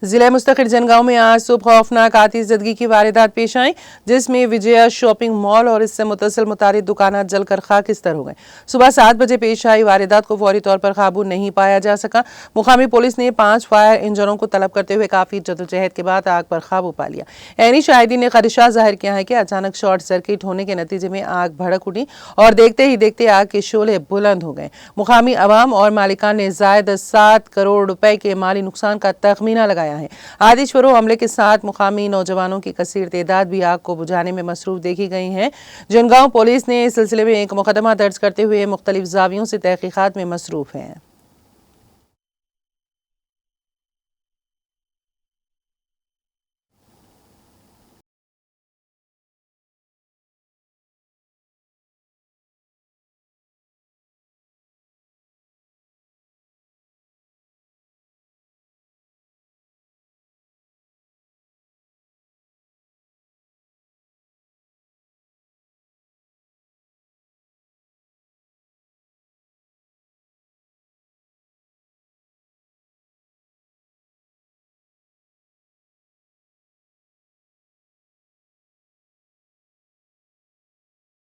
जिला मुस्तकिर जनगांव में आज सुबह खौफनाक आतिशज़दगी की वारदात पेश आई, जिसमें विजया शॉपिंग मॉल और इससे मुतसिल मुतारिद दुकानात जलकर खाकिस्तर हो गए। सुबह 7 बजे पेश आई वारदात को फौरी तौर पर काबू नहीं पाया जा सका। मुकामी पुलिस ने 5 फायर इंजनों को तलब करते हुए काफी जदोजहद के बाद आग पर काबू पा लिया। ऐनी शाहिदीन ने खदशा जाहिर किया है कि अचानक शॉर्ट सर्किट होने के नतीजे में आग भड़क उठी और देखते ही देखते आग के शोले बुलंद हो गए। मुकामी अवाम और मालिकान ने जायद 7 करोड़ रुपए के माली नुकसान का तखमीना लगाया है। आतिशफरो हमले के साथ मुकामी नौजवानों की कसीर तादाद भी आग को बुझाने में मसरूफ देखी गई है। जनगांव पुलिस ने इस सिलसिले में एक मुकदमा दर्ज करते हुए मुख्तलिफ जावियों से तहकीकात में मसरूफ है।